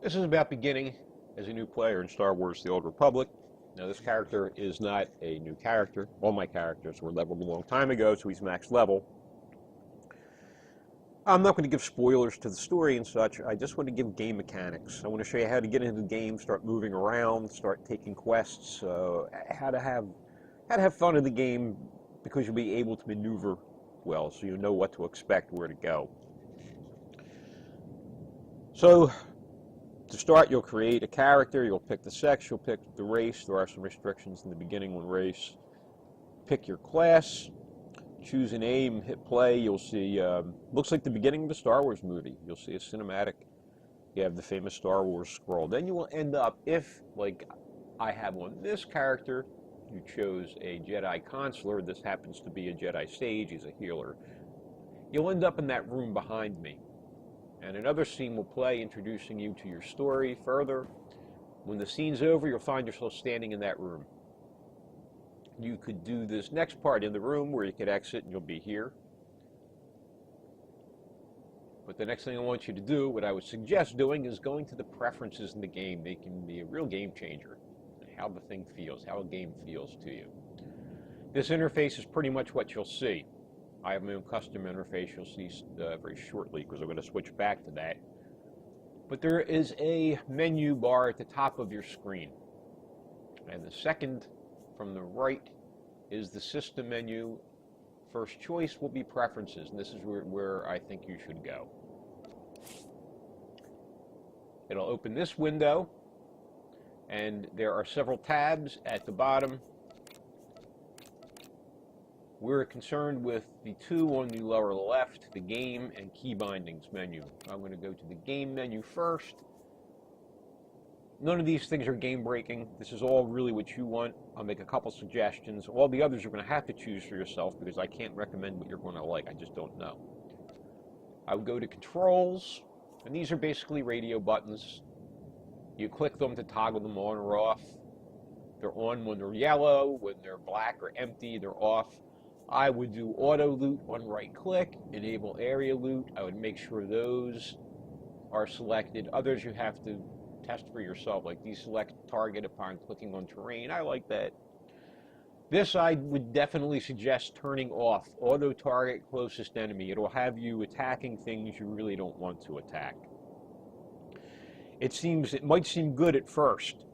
This is about beginning as a new player in Star Wars The Old Republic. Now, this character is not a new character. All my characters were leveled a long time ago, so he's max level. I'm not going to give spoilers to the story and such. I just want to give game mechanics. I want to show you how to get into the game, start moving around, start taking quests, how to have fun in the game, because you'll be able to maneuver well, so you know what to expect, where to go. So, to start, you'll create a character, you'll pick the sex, you'll pick the race. There are some restrictions in the beginning on race. Pick your class, choose an aim, hit play. You'll see, looks like the beginning of a Star Wars movie. You'll see a cinematic. You have the famous Star Wars scroll. Then you will end up, if, like I have on this character, you chose a Jedi Consular. This happens to be a Jedi Sage. He's a healer. You'll end up in that room behind me. And another scene will play, introducing you to your story further. When the scene's over, you'll find yourself standing in that room. You could do this next part in the room where you could exit and you'll be here. But the next thing I want you to do, what I would suggest doing, is going to the preferences in the game. They can be a real game changer. How the thing feels, how a game feels to you. This interface is pretty much what you'll see. I have my own custom interface you'll see very shortly, because I'm going to switch back to that. But there is a menu bar at the top of your screen. And the second from the right is the system menu. First choice will be preferences, and this is where I think you should go. It'll open this window, and there are several tabs at the bottom. We're concerned with the two on the lower left, the game and key bindings menu. I'm going to go to the game menu first. None of these things are game breaking. This is all really what you want. I'll make a couple suggestions. All the others you're going to have to choose for yourself, because I can't recommend what you're going to like. I just don't know. I would go to controls, and these are basically radio buttons. You click them to toggle them on or off. They're on when they're yellow. When they're black or empty, they're off. I would do auto loot on right click, enable area loot. I would make sure those are selected. Others you have to test for yourself, like deselect target upon clicking on terrain. I like that. This I would definitely suggest turning off. Auto target closest enemy. It will have you attacking things you really don't want to attack. It might seem good at first,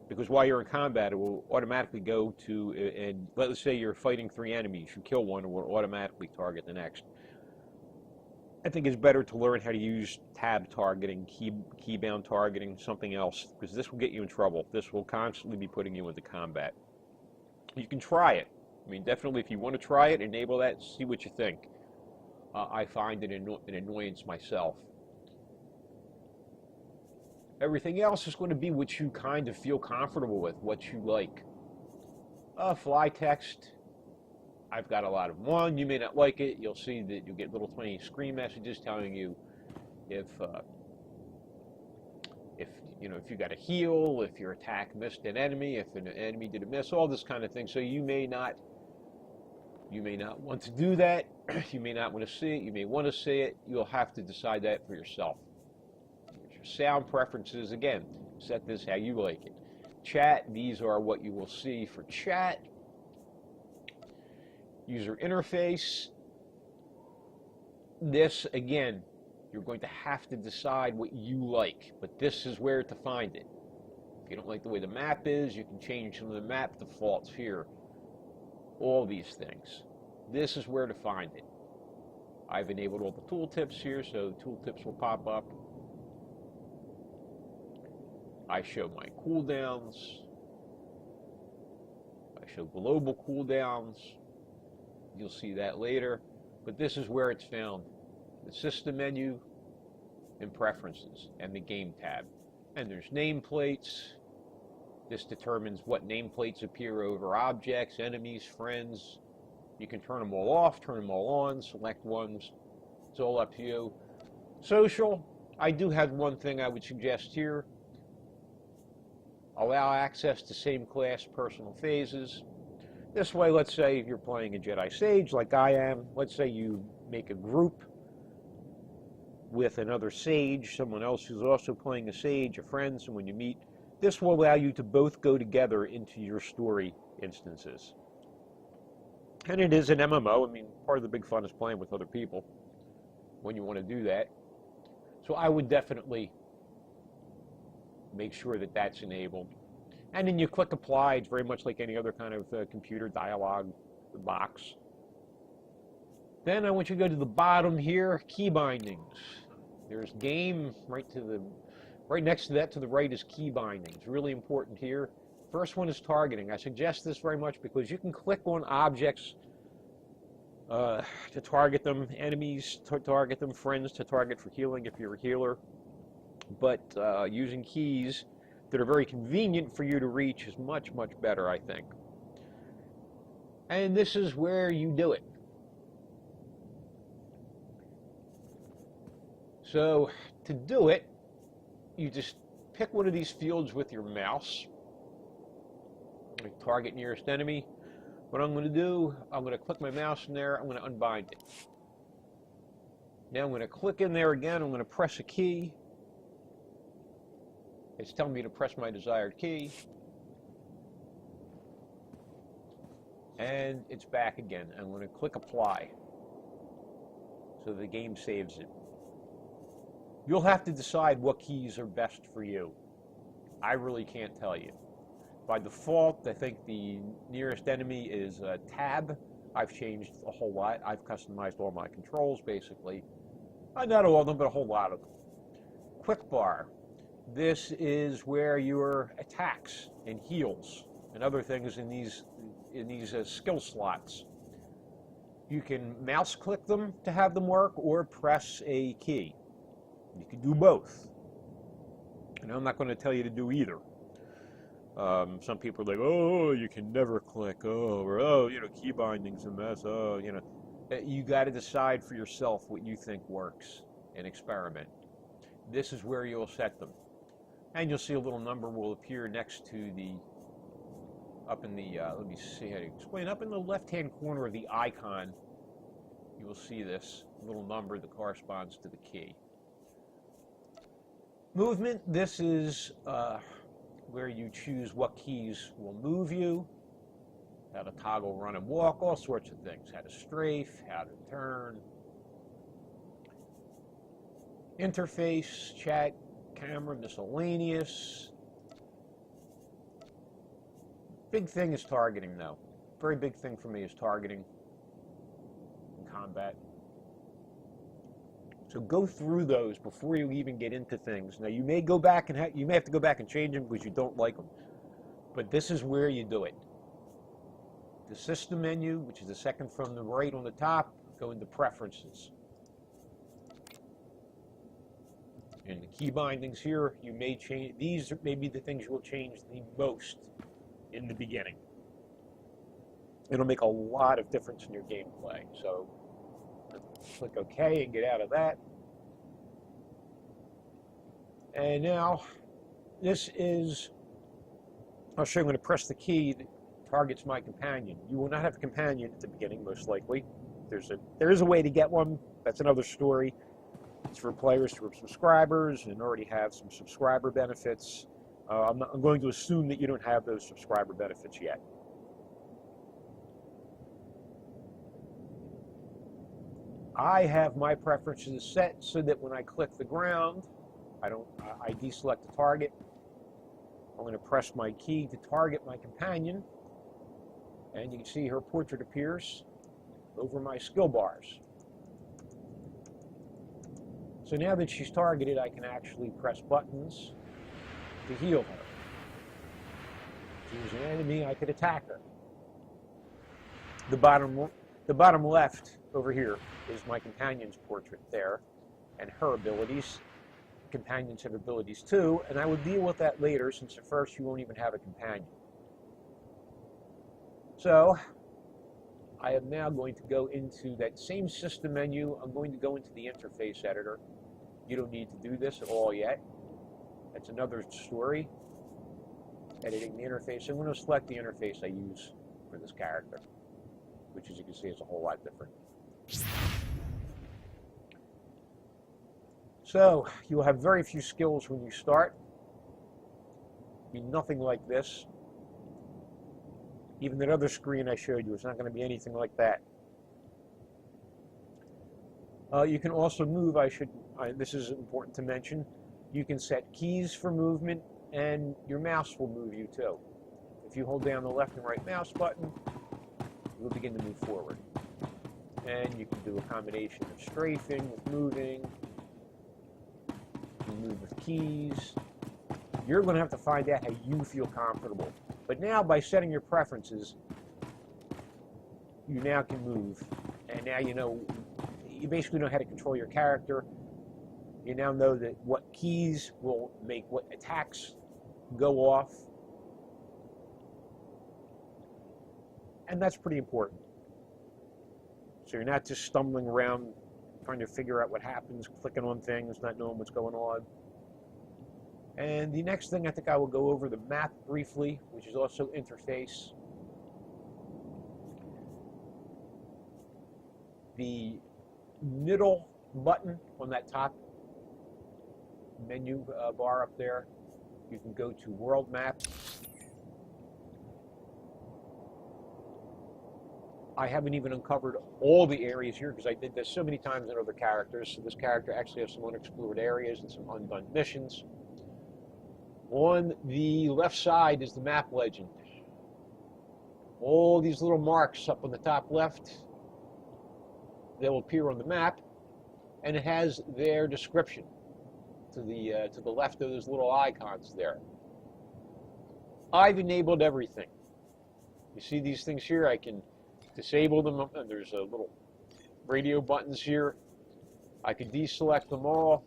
because while you're in combat, it will automatically go to, and let's say you're fighting 3 enemies, you kill one, it will automatically target the next. I think it's better to learn how to use tab targeting, keybound targeting, something else, because this will get you in trouble. This will constantly be putting you into combat. You can try it. I mean, definitely, if you want to try it, enable that, see what you think. I find it an annoyance myself. Everything else is going to be what you kind of feel comfortable with, what you like. Fly text, I've got a lot of one. You may not like it. You'll see that you'll get little tiny screen messages telling you if you got a heal, if your attack missed an enemy, if an enemy did a miss, all this kind of thing. So you may not want to do that. You may not want to see it. You may want to see it. You'll have to decide that for yourself. Your sound preferences, again, set this how you like it. Chat, these are what you will see for chat. User interface. This, again, you're going to have to decide what you like, but this is where to find it. If you don't like the way the map is, you can change some of the map defaults here. All these things. This is where to find it. I've enabled all the tooltips here, so the tooltips will pop up. I show my cooldowns. I show global cooldowns. You'll see that later, but this is where it's found. The system menu and preferences and the game tab. And there's nameplates. This determines what nameplates appear over objects, enemies, friends. You can turn them all off, turn them all on, select ones. It's all up to you. Social, I do have one thing I would suggest here. Allow access to same class personal phases. This way, let's say you're playing a Jedi Sage like I am. Let's say you make a group. with another sage, someone else who's also playing a sage, a friend, someone you meet. This will allow you to both go together into your story instances. And it is an MMO. I mean, part of the big fun is playing with other people when you want to do that. So I would definitely make sure that that's enabled. And then you click apply. It's very much like any other kind of computer dialog box. Then I want you to go to the bottom here, key bindings. There's game right next to that to the right is key bindings. Really important here. First one is targeting. I suggest this very much because you can click on objects to target them, enemies to target them, friends to target for healing if you're a healer. But using keys that are very convenient for you to reach is much, much better, I think. And this is where you do it. So to do it, you just pick one of these fields with your mouse. Target nearest enemy. What I'm going to do, I'm going to click my mouse in there. I'm going to unbind it. Now I'm going to click in there again. I'm going to press a key. It's telling me to press my desired key. And it's back again. I'm going to click apply. So the game saves it. You'll have to decide what keys are best for you. I really can't tell you. By default, I think the nearest enemy is tab. I've changed a whole lot. I've customized all my controls, basically. Not all of them, but a whole lot of them. Quick bar. This is where your attacks and heals and other things in these skill slots. You can mouse click them to have them work or press a key. You can do both. And I'm not going to tell you to do either. Some people are like, oh, you can never click, or key binding's a mess, You got to decide for yourself what you think works and experiment. This is where you'll set them. And you'll see a little number will appear next to let me see how to explain, up in the left-hand corner of the icon, you will see this little number that corresponds to the key. Movement, this is where you choose what keys will move you, how to toggle run and walk, all sorts of things, how to strafe, how to turn. Interface, chat, camera, miscellaneous. Big thing is targeting though. Very big thing for me is targeting in combat. So go through those before you even get into things. Now you may go back and you may have to go back and change them because you don't like them. But this is where you do it. The system menu, which is the second from the right on the top, go into preferences. And the key bindings here, you may change. These may be the things you will change the most in the beginning. It'll make a lot of difference in your gameplay. So click OK and get out of that. And now, this is, I'll show you, I'm going to press the key that targets my companion. You will not have a companion at the beginning, most likely. There is a way to get one. That's another story. It's for players who are subscribers and already have some subscriber benefits. I'm going to assume that you don't have those subscriber benefits yet. I have my preferences set so that when I click the ground, I deselect the target. I'm going to press my key to target my companion, and you can see her portrait appears over my skill bars. So now that she's targeted, I can actually press buttons to heal her. If she was an enemy, I could attack her. The bottom left over here is my companion's portrait there, and her abilities. Companions have abilities too, and I will deal with that later since at first you won't even have a companion. So, I am now going to go into that same system menu. I'm going to go into the interface editor. You don't need to do this at all yet. That's another story. Editing the interface. I'm going to select the interface I use for this character, which as you can see is a whole lot different. So you'll have very few skills when you start. Be nothing like this. Even that other screen I showed you, it's not going to be anything like that. You can also move. This is important to mention. You can set keys for movement, and your mouse will move you too. If you hold down the left and right mouse button, you will begin to move forward. And you can do a combination of strafing with moving. You can move with keys. You're going to have to find out how you feel comfortable. But now, by setting your preferences, you now can move. And now you basically know how to control your character. You now know that what keys will make what attacks go off. And that's pretty important. So you're not just stumbling around trying to figure out what happens, clicking on things, not knowing what's going on. And the next thing, I think I will go over the map briefly, which is also interface. The middle button on that top menu bar up there, you can go to World Map. I haven't even uncovered all the areas here because I did this so many times in other characters. So this character actually has some unexplored areas and some undone missions. On the left side is the map legend. All these little marks up on the top left, they'll appear on the map, and it has their description to the left of those little icons there. I've enabled everything. You see these things here? I can disable them, and there's little radio buttons here. I can deselect them all,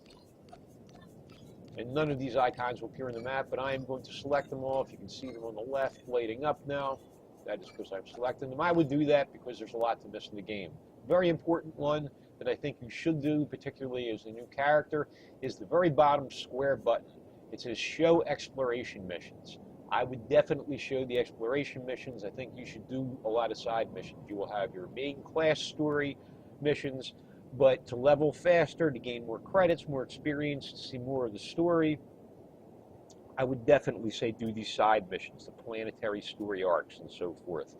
and none of these icons will appear in the map, but I am going to select them all. If you can see them on the left lighting up now, that is because I'm selecting them. I would do that because there's a lot to miss in the game. Very important one that I think you should do, particularly as a new character, is the very bottom square button. It says Show Exploration Missions. I would definitely show the exploration missions. I think you should do a lot of side missions. You will have your main class story missions, but to level faster, to gain more credits, more experience, to see more of the story, I would definitely say do these side missions, the planetary story arcs and so forth.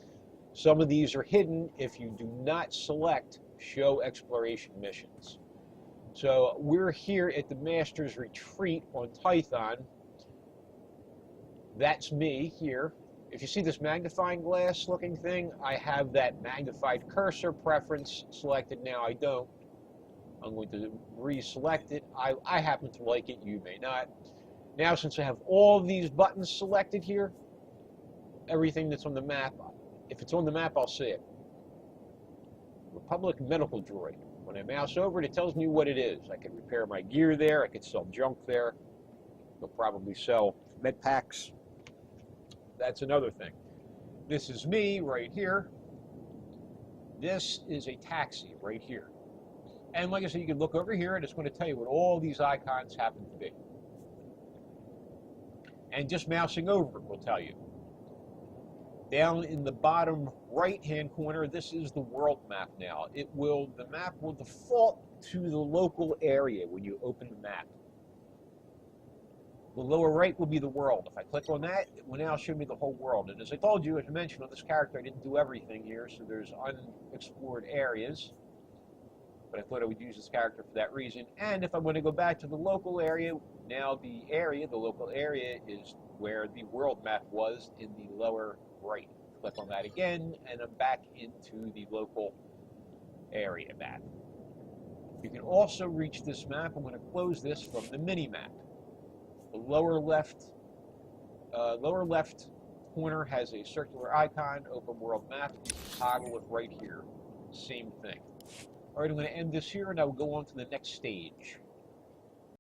Some of these are hidden if you do not select Show Exploration Missions. So we're here at the Master's Retreat on Tython. That's me here. If you see this magnifying glass looking thing, I have that magnified cursor preference selected. Now I don't. I'm going to reselect it. I happen to like it, you may not. Now, since I have all these buttons selected here, everything that's on the map, if it's on the map, I'll see it. Republic Medical Droid. When I mouse over it, it tells me what it is. I can repair my gear there. I could sell junk there. They'll probably sell med packs. That's another thing. This is me right here. This is a taxi right here. And like I said, you can look over here and it's going to tell you what all these icons happen to be. And just mousing over it will tell you. Down in the bottom right-hand corner, this is the world map now. The map will default to the local area when you open the map. The lower right will be the world. If I click on that, it will now show me the whole world. And as I told you, as I mentioned on this character, I didn't do everything here, so there's unexplored areas. But I thought I would use this character for that reason. And if I want to go back to the local area, now the local area is where the world map was in the lower right. Click on that again, and I'm back into the local area map. You can also reach this map. I'm going to close this from the mini-map. The lower left corner has a circular icon, open world map. You can toggle it right here. Same thing. All right, I'm going to end this here, and I will go on to the next stage.